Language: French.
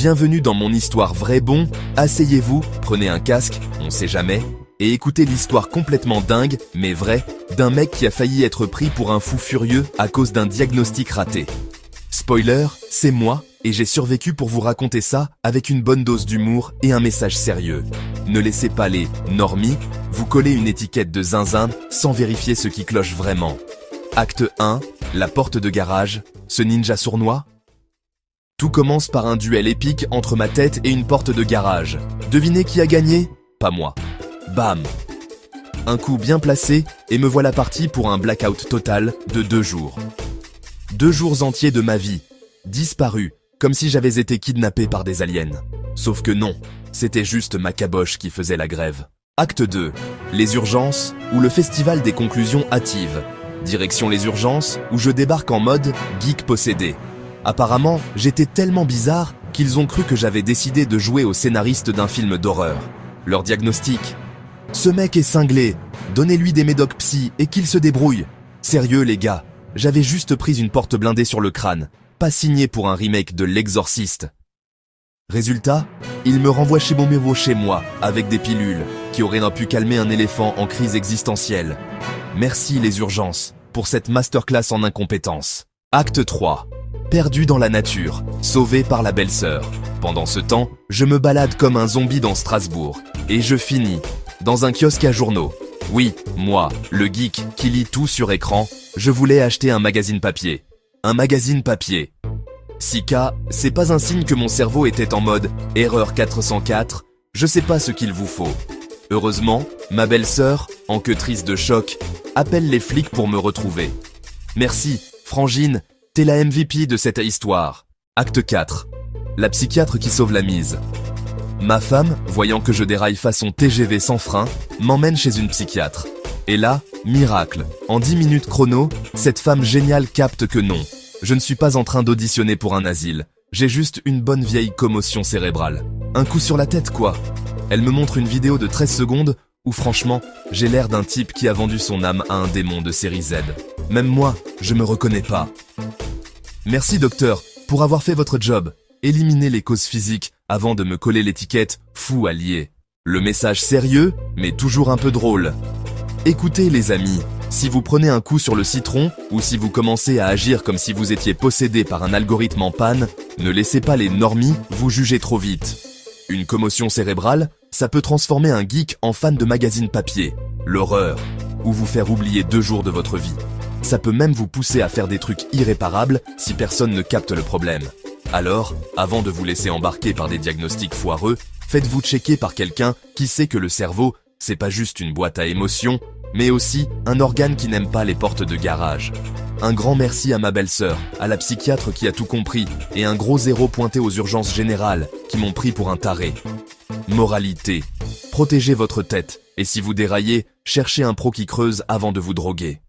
Bienvenue dans mon histoire vrai bon, asseyez-vous, prenez un casque, on sait jamais, et écoutez l'histoire complètement dingue, mais vraie, d'un mec qui a failli être pris pour un fou furieux à cause d'un diagnostic raté. Spoiler, c'est moi, et j'ai survécu pour vous raconter ça avec une bonne dose d'humour et un message sérieux. Ne laissez pas les normies vous coller une étiquette de zinzin sans vérifier ce qui cloche vraiment. Acte 1, la porte de garage, ce ninja sournois. Tout commence par un duel épique entre ma tête et une porte de garage. Devinez qui a gagné? Pas moi. Bam! Un coup bien placé et me voilà parti pour un blackout total de 2 jours. 2 jours entiers de ma vie, disparus, comme si j'avais été kidnappé par des aliens. Sauf que non, c'était juste ma caboche qui faisait la grève. Acte 2, les urgences ou le festival des conclusions hâtives. Direction les urgences où je débarque en mode geek possédé. Apparemment, j'étais tellement bizarre qu'ils ont cru que j'avais décidé de jouer au scénariste d'un film d'horreur. Leur diagnostic: ce mec est cinglé, donnez-lui des médocs psy et qu'il se débrouille. Sérieux les gars, j'avais juste pris une porte blindée sur le crâne, pas signé pour un remake de L'Exorciste. Résultat, il me renvoie chez mon mémo chez moi, avec des pilules, qui auraient pu calmer un éléphant en crise existentielle. Merci les urgences, pour cette masterclass en incompétence. Acte 3. Perdu dans la nature, sauvé par la belle-sœur. Pendant ce temps, je me balade comme un zombie dans Strasbourg. Et je finis dans un kiosque à journaux. Oui, moi, le geek qui lit tout sur écran, je voulais acheter un magazine papier. Un magazine papier. Sika, c'est pas un signe que mon cerveau était en mode « Erreur 404, je sais pas ce qu'il vous faut ». Heureusement, ma belle-sœur, enquêtrice de choc, appelle les flics pour me retrouver. Merci, Frangine, t'es la MVP de cette histoire. Acte 4. La psychiatre qui sauve la mise. Ma femme, voyant que je déraille façon TGV sans frein, m'emmène chez une psychiatre. Et là, miracle, en 10 minutes chrono, cette femme géniale capte que non. Je ne suis pas en train d'auditionner pour un asile. J'ai juste une bonne vieille commotion cérébrale. Un coup sur la tête quoi. Elle me montre une vidéo de 13 secondes où franchement, j'ai l'air d'un type qui a vendu son âme à un démon de série Z. Même moi, je me reconnais pas. Merci docteur, pour avoir fait votre job. Éliminez les causes physiques avant de me coller l'étiquette « fou allié ». Le message sérieux, mais toujours un peu drôle. Écoutez les amis, si vous prenez un coup sur le citron ou si vous commencez à agir comme si vous étiez possédé par un algorithme en panne, ne laissez pas les normies vous juger trop vite. Une commotion cérébrale, ça peut transformer un geek en fan de magazine papier, l'horreur, ou vous faire oublier 2 jours de votre vie. Ça peut même vous pousser à faire des trucs irréparables si personne ne capte le problème. Alors, avant de vous laisser embarquer par des diagnostics foireux, faites-vous checker par quelqu'un qui sait que le cerveau, c'est pas juste une boîte à émotions, mais aussi un organe qui n'aime pas les portes de garage. Un grand merci à ma belle-sœur, à la psychiatre qui a tout compris, et un gros 0 pointé aux urgences générales, qui m'ont pris pour un taré. Moralité. Protégez votre tête, et si vous déraillez, cherchez un pro qui creuse avant de vous droguer.